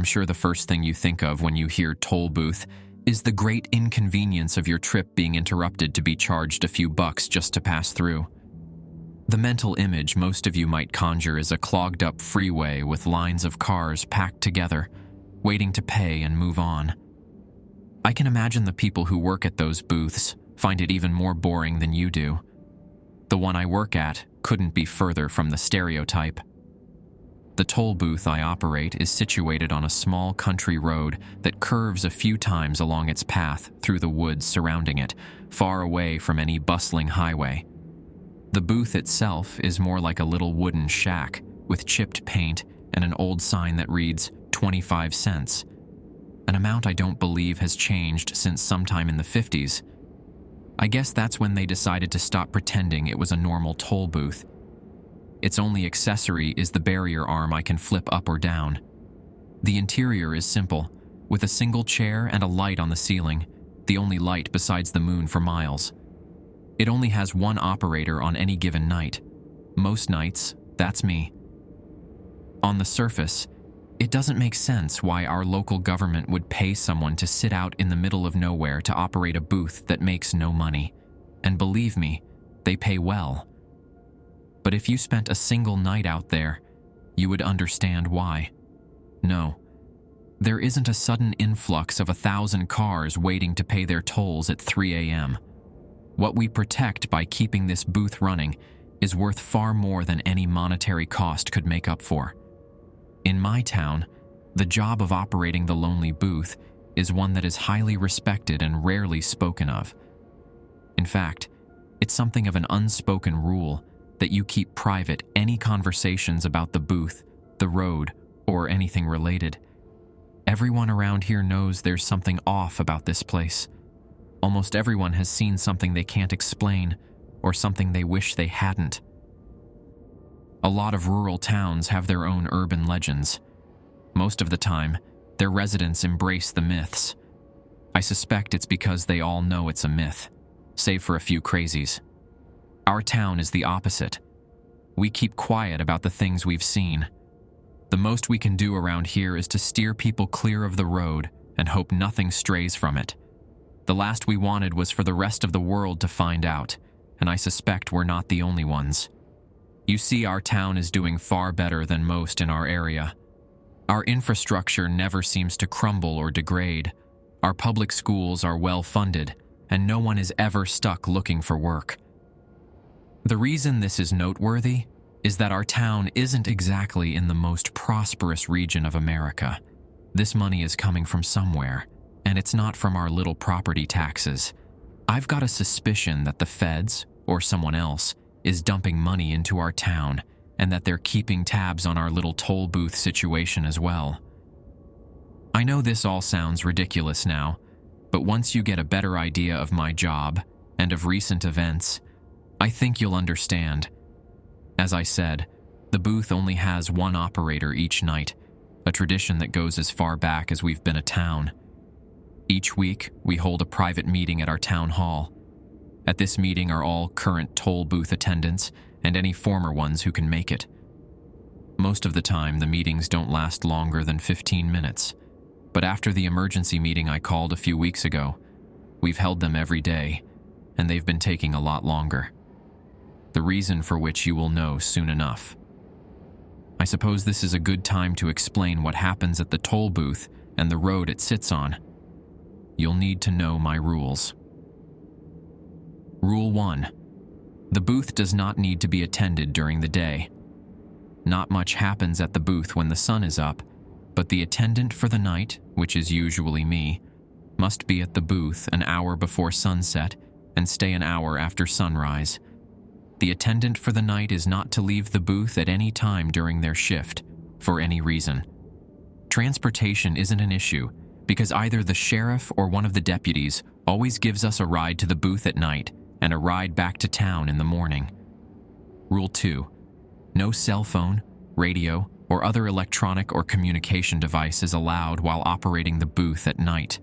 I'm sure the first thing you think of when you hear toll booth is the great inconvenience of your trip being interrupted to be charged a few bucks just to pass through. The mental image most of you might conjure is a clogged-up freeway with lines of cars packed together, waiting to pay and move on. I can imagine the people who work at those booths find it even more boring than you do. The one I work at couldn't be further from the stereotype. The toll booth I operate is situated on a small country road that curves a few times along its path through the woods surrounding it, far away from any bustling highway. The booth itself is more like a little wooden shack with chipped paint and an old sign that reads 25 cents, an amount I don't believe has changed since sometime in the 50s. I guess that's when they decided to stop pretending it was a normal toll booth. Its only accessory is the barrier arm I can flip up or down. The interior is simple, with a single chair and a light on the ceiling, the only light besides the moon for miles. It only has one operator on any given night. Most nights, that's me. On the surface, it doesn't make sense why our local government would pay someone to sit out in the middle of nowhere to operate a booth that makes no money. And believe me, they pay well. But if you spent a single night out there, you would understand why. No, there isn't a sudden influx of 1,000 cars waiting to pay their tolls at 3 a.m. What we protect by keeping this booth running is worth far more than any monetary cost could make up for. In my town, the job of operating the lonely booth is one that is highly respected and rarely spoken of. In fact, it's something of an unspoken rule that you keep private any conversations about the booth, the road, or anything related. Everyone around here knows there's something off about this place. Almost everyone has seen something they can't explain, or something they wish they hadn't. A lot of rural towns have their own urban legends. Most of the time, their residents embrace the myths. I suspect it's because they all know it's a myth, save for a few crazies. Our town is the opposite. We keep quiet about the things we've seen. The most we can do around here is to steer people clear of the road and hope nothing strays from it. The last we wanted was for the rest of the world to find out, and I suspect we're not the only ones. You see, our town is doing far better than most in our area. Our infrastructure never seems to crumble or degrade. Our public schools are well funded, and no one is ever stuck looking for work. The reason this is noteworthy is that our town isn't exactly in the most prosperous region of America. This money is coming from somewhere, and it's not from our little property taxes. I've got a suspicion that the feds, or someone else, is dumping money into our town, and that they're keeping tabs on our little toll booth situation as well. I know this all sounds ridiculous now, but once you get a better idea of my job and of recent events, I think you'll understand. As I said, the booth only has one operator each night, a tradition that goes as far back as we've been a town. Each week, we hold a private meeting at our town hall. At this meeting are all current toll booth attendants and any former ones who can make it. Most of the time, the meetings don't last longer than 15 minutes, but after the emergency meeting I called a few weeks ago, we've held them every day, and they've been taking a lot longer. The reason for which you will know soon enough. I suppose this is a good time to explain what happens at the toll booth and the road it sits on. You'll need to know my rules. Rule 1. The booth does not need to be attended during the day. Not much happens at the booth when the sun is up, but the attendant for the night, which is usually me, must be at the booth an hour before sunset and stay an hour after sunrise. The attendant for the night is not to leave the booth at any time during their shift, for any reason. Transportation isn't an issue, because either the sheriff or one of the deputies always gives us a ride to the booth at night and a ride back to town in the morning. Rule 2. No cell phone, radio, or other electronic or communication device is allowed while operating the booth at night.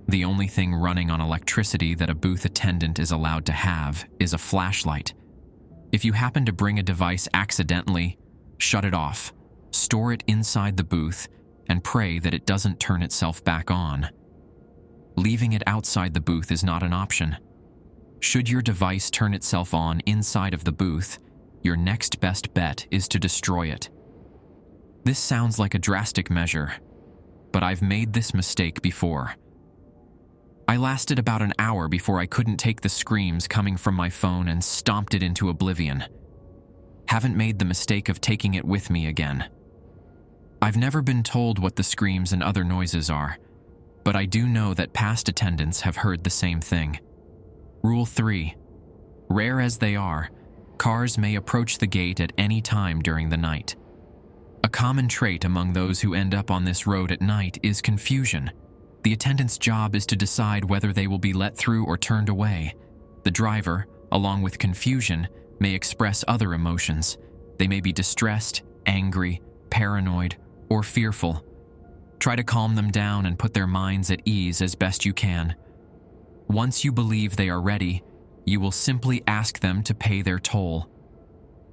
The only thing running on electricity that a booth attendant is allowed to have is a flashlight. If you happen to bring a device accidentally, shut it off, store it inside the booth, and pray that it doesn't turn itself back on. Leaving it outside the booth is not an option. Should your device turn itself on inside of the booth, your next best bet is to destroy it. This sounds like a drastic measure, but I've made this mistake before. I lasted about an hour before I couldn't take the screams coming from my phone and stomped it into oblivion. Haven't made the mistake of taking it with me again. I've never been told what the screams and other noises are, but I do know that past attendants have heard the same thing. Rule 3. Rare as they are, cars may approach the gate at any time during the night. A common trait among those who end up on this road at night is confusion. The attendant's job is to decide whether they will be let through or turned away. The driver, along with confusion, may express other emotions. They may be distressed, angry, paranoid, or fearful. Try to calm them down and put their minds at ease as best you can. Once you believe they are ready, you will simply ask them to pay their toll.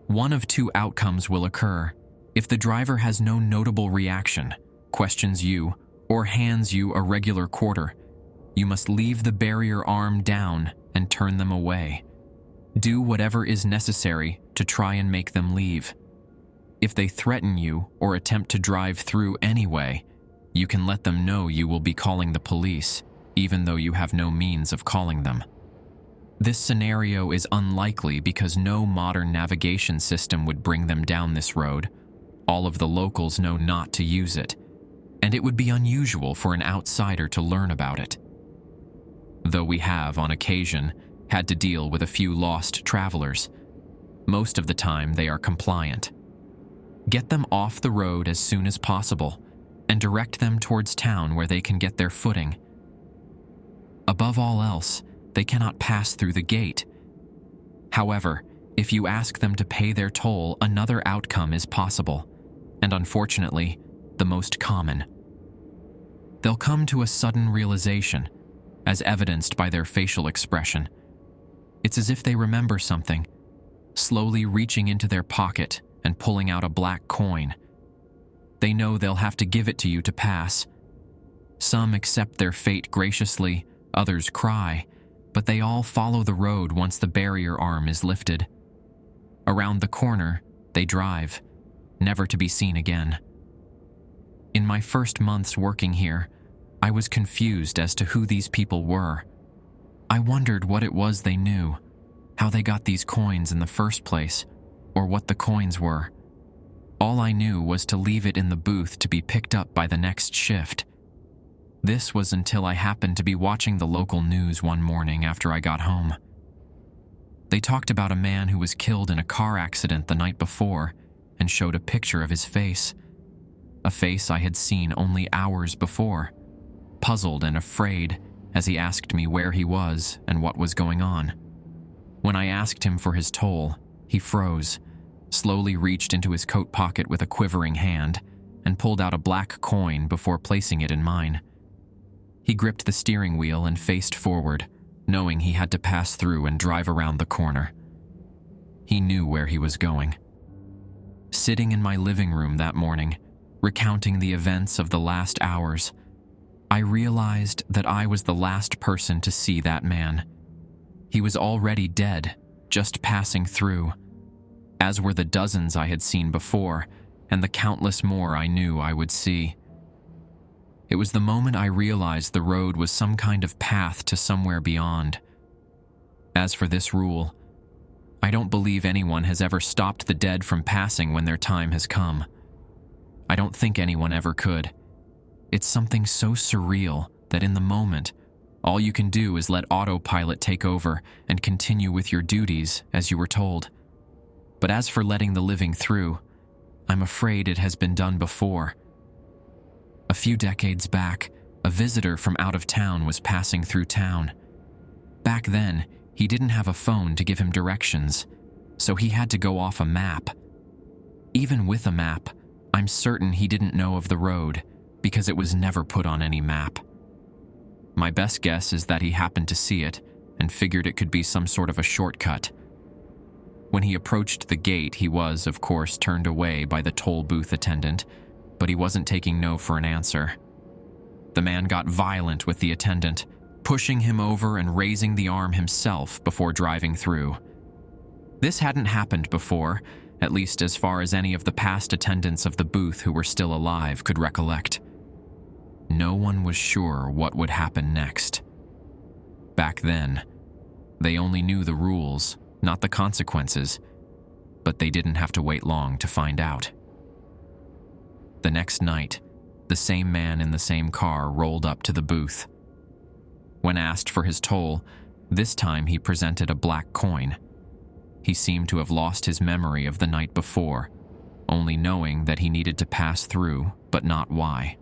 One of two outcomes will occur. If the driver has no notable reaction, questions you, or hands you a regular quarter, you must leave the barrier arm down and turn them away. Do whatever is necessary to try and make them leave. If they threaten you or attempt to drive through anyway, you can let them know you will be calling the police, even though you have no means of calling them. This scenario is unlikely because no modern navigation system would bring them down this road. All of the locals know not to use it, and it would be unusual for an outsider to learn about it. Though we have, on occasion, had to deal with a few lost travelers, most of the time they are compliant. Get them off the road as soon as possible and direct them towards town where they can get their footing. Above all else, they cannot pass through the gate. However, if you ask them to pay their toll, another outcome is possible, and unfortunately, the most common. They'll come to a sudden realization, as evidenced by their facial expression. It's as if they remember something, slowly reaching into their pocket and pulling out a black coin. They know they'll have to give it to you to pass. Some accept their fate graciously, others cry, but they all follow the road once the barrier arm is lifted. Around the corner, they drive, never to be seen again. In my first months working here, I was confused as to who these people were. I wondered what it was they knew, how they got these coins in the first place, or what the coins were. All I knew was to leave it in the booth to be picked up by the next shift. This was until I happened to be watching the local news one morning after I got home. They talked about a man who was killed in a car accident the night before and showed a picture of his face. A face I had seen only hours before, puzzled and afraid as he asked me where he was and what was going on. When I asked him for his toll, he froze, slowly reached into his coat pocket with a quivering hand, and pulled out a black coin before placing it in mine. He gripped the steering wheel and faced forward, knowing he had to pass through and drive around the corner. He knew where he was going. Sitting in my living room that morning, recounting the events of the last hours, I realized that I was the last person to see that man. He was already dead, just passing through, as were the dozens I had seen before, and the countless more I knew I would see. It was the moment I realized the road was some kind of path to somewhere beyond. As for this rule, I don't believe anyone has ever stopped the dead from passing when their time has come. I don't think anyone ever could. It's something so surreal that in the moment, all you can do is let autopilot take over and continue with your duties as you were told. But as for letting the living through, I'm afraid it has been done before. A few decades back, a visitor from out of town was passing through town. Back then, he didn't have a phone to give him directions, so he had to go off a map. Even with a map, I'm certain he didn't know of the road because it was never put on any map. My best guess is that he happened to see it and figured it could be some sort of a shortcut. When he approached the gate, he was, of course, turned away by the toll booth attendant, but he wasn't taking no for an answer. The man got violent with the attendant, pushing him over and raising the arm himself before driving through. This hadn't happened before, at least as far as any of the past attendants of the booth who were still alive could recollect. No one was sure what would happen next. Back then, they only knew the rules, not the consequences, but they didn't have to wait long to find out. The next night, the same man in the same car rolled up to the booth. When asked for his toll, this time he presented a black coin. He seemed to have lost his memory of the night before, only knowing that he needed to pass through, but not why.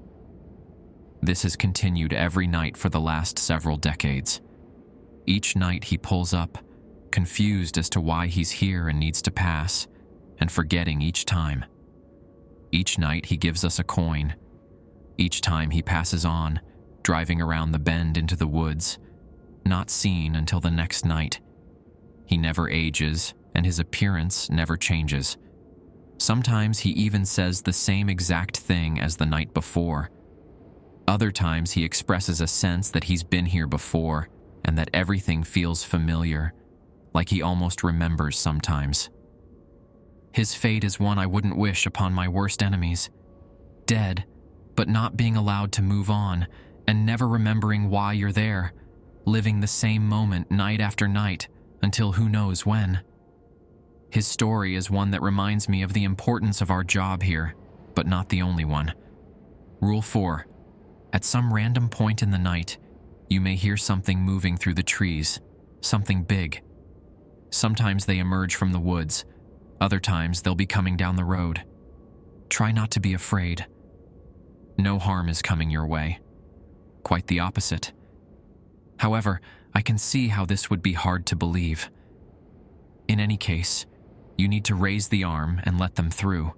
This has continued every night for the last several decades. Each night he pulls up, confused as to why he's here and needs to pass, and forgetting each time. Each night he gives us a coin. Each time he passes on, driving around the bend into the woods, not seen until the next night. He never ages, and his appearance never changes. Sometimes he even says the same exact thing as the night before. Other times he expresses a sense that he's been here before, and that everything feels familiar, like he almost remembers sometimes. His fate is one I wouldn't wish upon my worst enemies. Dead, but not being allowed to move on, and never remembering why you're there, living the same moment night after night, until who knows when. His story is one that reminds me of the importance of our job here, but not the only one. Rule 4. At some random point in the night, you may hear something moving through the trees, something big. Sometimes they emerge from the woods, other times they'll be coming down the road. Try not to be afraid. No harm is coming your way. Quite the opposite. However, I can see how this would be hard to believe. In any case, you need to raise the arm and let them through.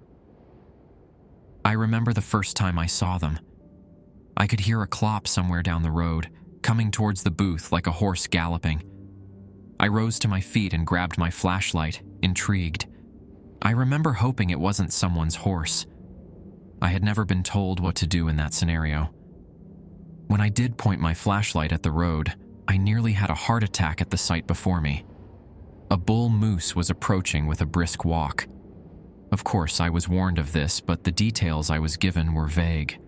I remember the first time I saw them. I could hear a clop somewhere down the road, coming towards the booth like a horse galloping. I rose to my feet and grabbed my flashlight, intrigued. I remember hoping it wasn't someone's horse. I had never been told what to do in that scenario. When I did point my flashlight at the road, I nearly had a heart attack at the sight before me. A bull moose was approaching with a brisk walk. Of course, I was warned of this, but the details I was given were vague.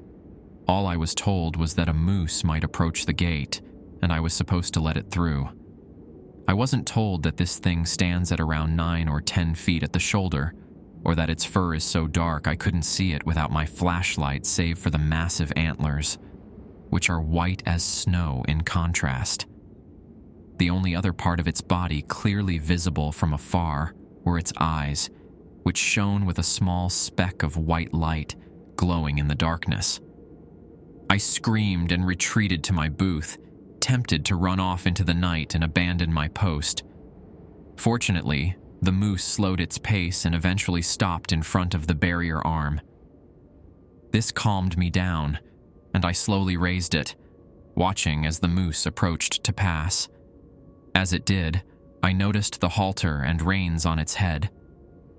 All I was told was that a moose might approach the gate, and I was supposed to let it through. I wasn't told that this thing stands at around 9 or 10 feet at the shoulder, or that its fur is so dark I couldn't see it without my flashlight save for the massive antlers, which are white as snow in contrast. The only other part of its body clearly visible from afar were its eyes, which shone with a small speck of white light glowing in the darkness. I screamed and retreated to my booth, tempted to run off into the night and abandon my post. Fortunately, the moose slowed its pace and eventually stopped in front of the barrier arm. This calmed me down, and I slowly raised it, watching as the moose approached to pass. As it did, I noticed the halter and reins on its head.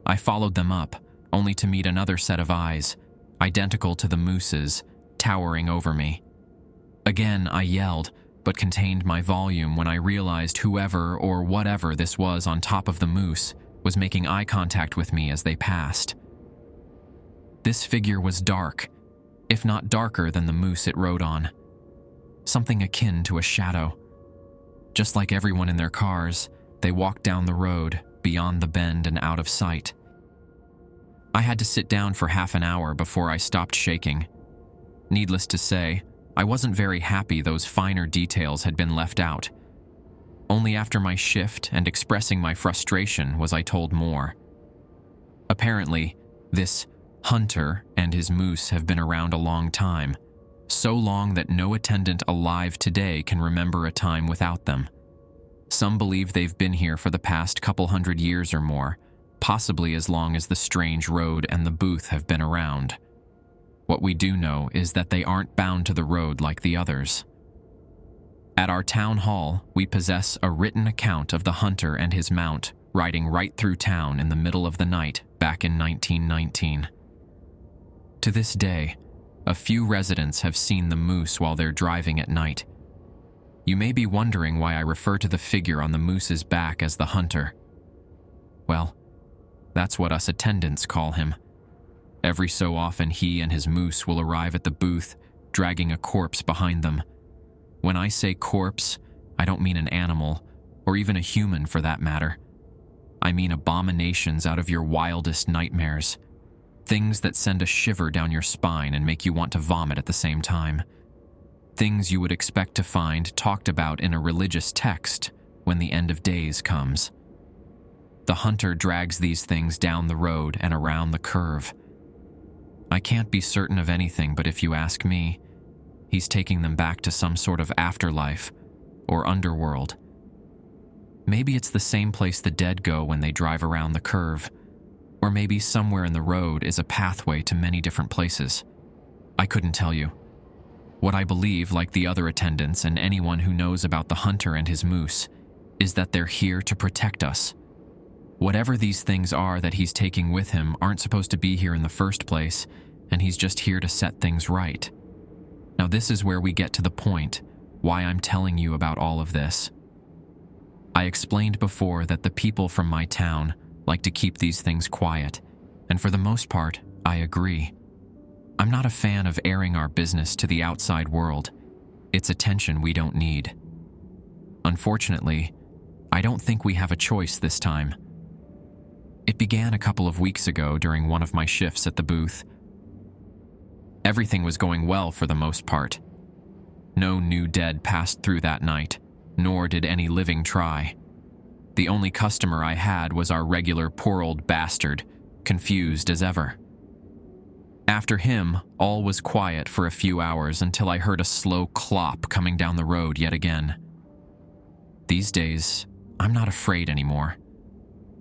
I followed them up, only to meet another set of eyes, identical to the moose's, towering over me. Again, I yelled, but contained my volume when I realized whoever or whatever this was on top of the moose was making eye contact with me as they passed. This figure was dark, if not darker than the moose it rode on. Something akin to a shadow. Just like everyone in their cars, they walked down the road, beyond the bend and out of sight. I had to sit down for half an hour before I stopped shaking. Needless to say, I wasn't very happy those finer details had been left out. Only after my shift and expressing my frustration was I told more. Apparently, this hunter and his moose have been around a long time, so long that no attendant alive today can remember a time without them. Some believe they've been here for the past couple hundred years or more, possibly as long as the strange road and the booth have been around. What we do know is that they aren't bound to the road like the others. At our town hall, we possess a written account of the hunter and his mount riding right through town in the middle of the night back in 1919. To this day, a few residents have seen the moose while they're driving at night. You may be wondering why I refer to the figure on the moose's back as the hunter. Well, that's what us attendants call him. Every so often he and his moose will arrive at the booth, dragging a corpse behind them. When I say corpse, I don't mean an animal, or even a human for that matter. I mean abominations out of your wildest nightmares. Things that send a shiver down your spine and make you want to vomit at the same time. Things you would expect to find talked about in a religious text when the end of days comes. The hunter drags these things down the road and around the curve. I can't be certain of anything, but if you ask me, he's taking them back to some sort of afterlife or underworld. Maybe it's the same place the dead go when they drive around the curve, or maybe somewhere in the road is a pathway to many different places. I couldn't tell you. What I believe, like the other attendants and anyone who knows about the hunter and his moose, is that they're here to protect us. Whatever these things are that he's taking with him aren't supposed to be here in the first place, and he's just here to set things right. Now this is where we get to the point why I'm telling you about all of this. I explained before that the people from my town like to keep these things quiet, and for the most part, I agree. I'm not a fan of airing our business to the outside world. It's attention we don't need. Unfortunately, I don't think we have a choice this time. It began a couple of weeks ago during one of my shifts at the booth. Everything was going well for the most part. No new dead passed through that night, nor did any living try. The only customer I had was our regular poor old bastard, confused as ever. After him, all was quiet for a few hours until I heard a slow clop coming down the road yet again. These days, I'm not afraid anymore.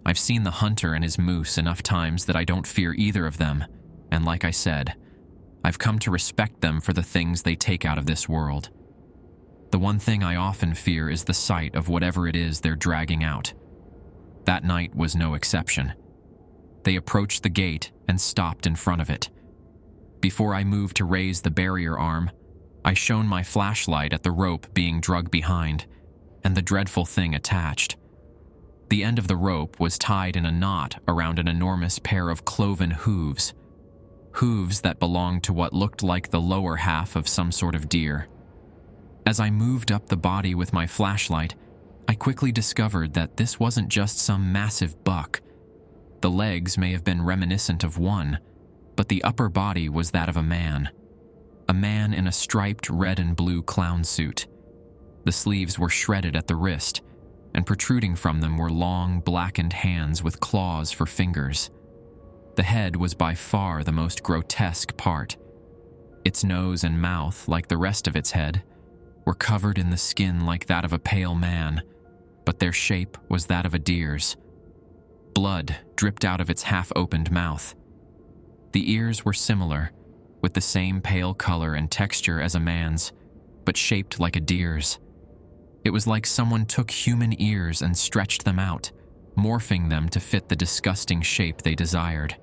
I've seen the hunter and his moose enough times that I don't fear either of them, and like I said, I've come to respect them for the things they take out of this world. The one thing I often fear is the sight of whatever it is they're dragging out. That night was no exception. They approached the gate and stopped in front of it. Before I moved to raise the barrier arm, I shone my flashlight at the rope being dragged behind, and the dreadful thing attached. The end of the rope was tied in a knot around an enormous pair of cloven hooves. Hooves that belonged to what looked like the lower half of some sort of deer. As I moved up the body with my flashlight, I quickly discovered that this wasn't just some massive buck. The legs may have been reminiscent of one, but the upper body was that of a man. A man in a striped red and blue clown suit. The sleeves were shredded at the wrist, and protruding from them were long, blackened hands with claws for fingers. The head was by far the most grotesque part. Its nose and mouth, like the rest of its head, were covered in the skin like that of a pale man, but their shape was that of a deer's. Blood dripped out of its half-opened mouth. The ears were similar, with the same pale color and texture as a man's, but shaped like a deer's. It was like someone took human ears and stretched them out, morphing them to fit the disgusting shape they desired.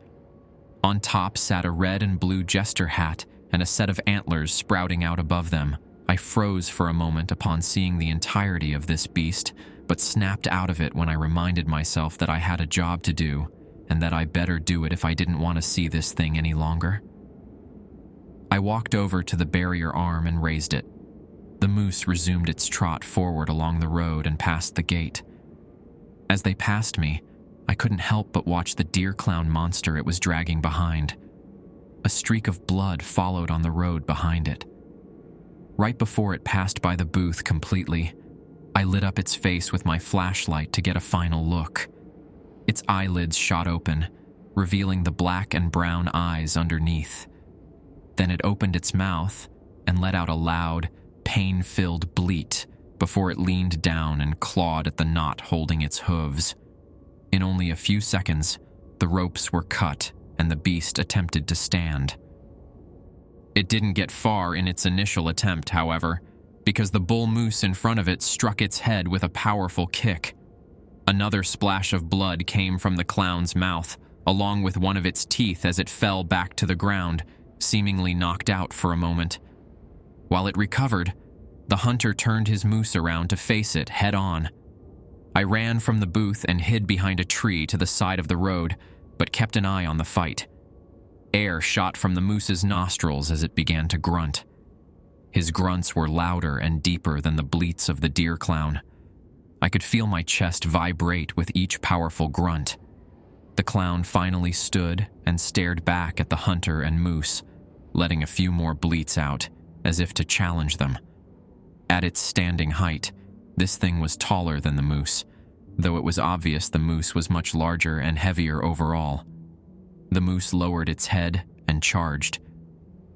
On top sat a red and blue jester hat and a set of antlers sprouting out above them. I froze for a moment upon seeing the entirety of this beast, but snapped out of it when I reminded myself that I had a job to do, and that I better do it if I didn't want to see this thing any longer. I walked over to the barrier arm and raised it. The moose resumed its trot forward along the road and past the gate. As they passed me, I couldn't help but watch the deer clown monster it was dragging behind. A streak of blood followed on the road behind it. Right before it passed by the booth completely, I lit up its face with my flashlight to get a final look. Its eyelids shot open, revealing the black and brown eyes underneath. Then it opened its mouth and let out a loud, pain-filled bleat before it leaned down and clawed at the knot holding its hooves. In only a few seconds, the ropes were cut and the beast attempted to stand. It didn't get far in its initial attempt, however, because the bull moose in front of it struck its head with a powerful kick. Another splash of blood came from the clown's mouth, along with one of its teeth as it fell back to the ground, seemingly knocked out for a moment. While it recovered, the hunter turned his moose around to face it head-on. I ran from the booth and hid behind a tree to the side of the road, but kept an eye on the fight. Air shot from the moose's nostrils as it began to grunt. His grunts were louder and deeper than the bleats of the deer clown. I could feel my chest vibrate with each powerful grunt. The clown finally stood and stared back at the hunter and moose, letting a few more bleats out, as if to challenge them. At its standing height, this thing was taller than the moose, though it was obvious the moose was much larger and heavier overall. The moose lowered its head and charged.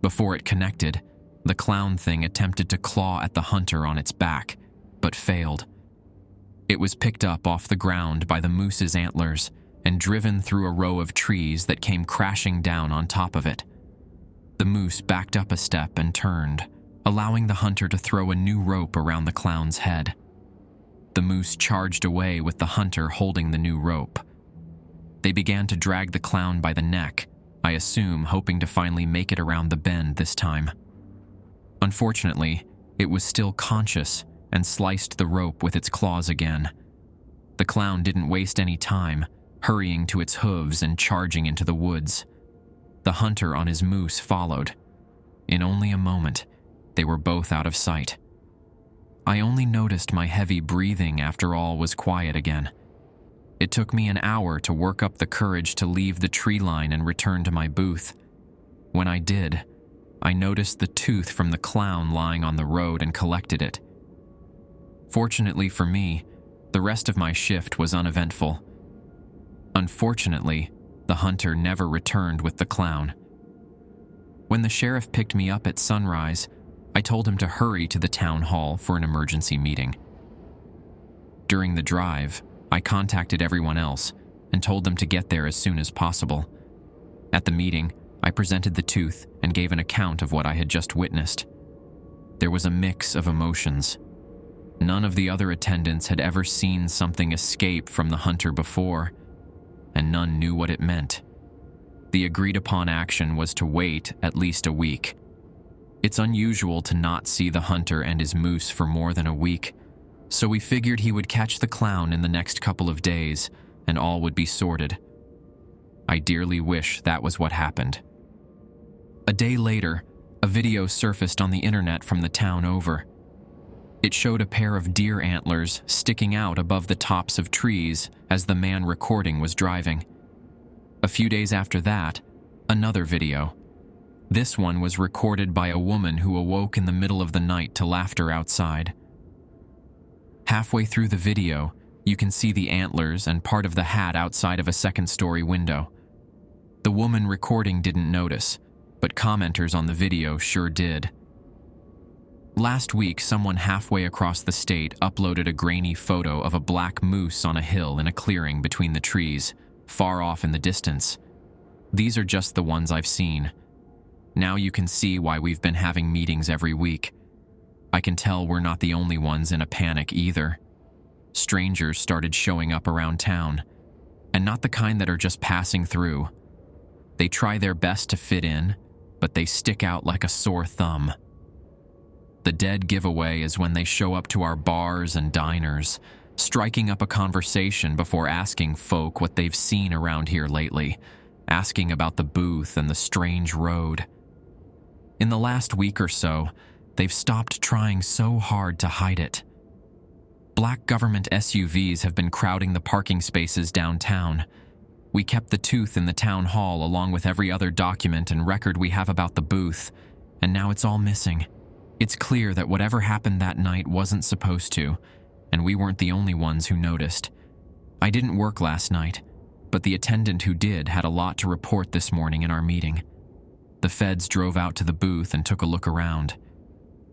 Before it connected, the clown thing attempted to claw at the hunter on its back, but failed. It was picked up off the ground by the moose's antlers and driven through a row of trees that came crashing down on top of it. The moose backed up a step and turned, allowing the hunter to throw a new rope around the clown's head. The moose charged away with the hunter holding the new rope. They began to drag the clown by the neck, I assume hoping to finally make it around the bend this time. Unfortunately, it was still conscious and sliced the rope with its claws again. The clown didn't waste any time, hurrying to its hooves and charging into the woods. The hunter on his moose followed. In only a moment, they were both out of sight. I only noticed my heavy breathing after all was quiet again. It took me an hour to work up the courage to leave the tree line and return to my booth. When I did, I noticed the tooth from the clown lying on the road and collected it. Fortunately for me, the rest of my shift was uneventful. Unfortunately, the hunter never returned with the clown. When the sheriff picked me up at sunrise, I told him to hurry to the town hall for an emergency meeting. During the drive, I contacted everyone else and told them to get there as soon as possible. At the meeting, I presented the tooth and gave an account of what I had just witnessed. There was a mix of emotions. None of the other attendants had ever seen something escape from the hunter before, and none knew what it meant. The agreed-upon action was to wait at least a week. It's unusual to not see the hunter and his moose for more than a week, so we figured he would catch the clown in the next couple of days, and all would be sorted. I dearly wish that was what happened. A day later, a video surfaced on the internet from the town over. It showed a pair of deer antlers sticking out above the tops of trees as the man recording was driving. A few days after that, another video. This one was recorded by a woman who awoke in the middle of the night to laughter outside. Halfway through the video, you can see the antlers and part of the hat outside of a second-story window. The woman recording didn't notice, but commenters on the video sure did. Last week, someone halfway across the state uploaded a grainy photo of a black moose on a hill in a clearing between the trees, far off in the distance. These are just the ones I've seen. Now you can see why we've been having meetings every week. I can tell we're not the only ones in a panic either. Strangers started showing up around town, and not the kind that are just passing through. They try their best to fit in, but they stick out like a sore thumb. The dead giveaway is when they show up to our bars and diners, striking up a conversation before asking folk what they've seen around here lately, asking about the booth and the strange road. In the last week or so, they've stopped trying so hard to hide it. Black government SUVs have been crowding the parking spaces downtown. We kept the tooth in the town hall along with every other document and record we have about the booth, and now it's all missing. It's clear that whatever happened that night wasn't supposed to, and we weren't the only ones who noticed. I didn't work last night, but the attendant who did had a lot to report this morning in our meeting. The feds drove out to the booth and took a look around.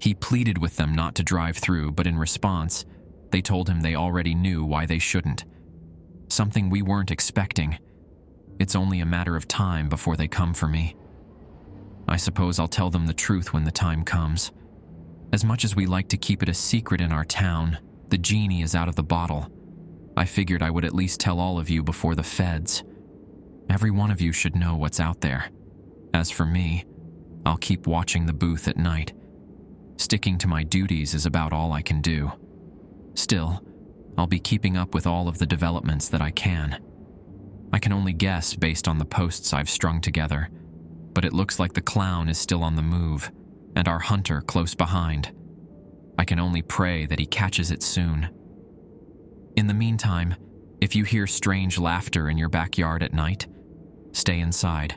He pleaded with them not to drive through, but in response, they told him they already knew why they shouldn't. Something we weren't expecting. It's only a matter of time before they come for me. I suppose I'll tell them the truth when the time comes. As much as we like to keep it a secret in our town, the genie is out of the bottle. I figured I would at least tell all of you before the feds. Every one of you should know what's out there. As for me, I'll keep watching the booth at night. Sticking to my duties is about all I can do. Still, I'll be keeping up with all of the developments that I can. I can only guess based on the posts I've strung together, but it looks like the clown is still on the move, and our hunter close behind. I can only pray that he catches it soon. In the meantime, if you hear strange laughter in your backyard at night, stay inside.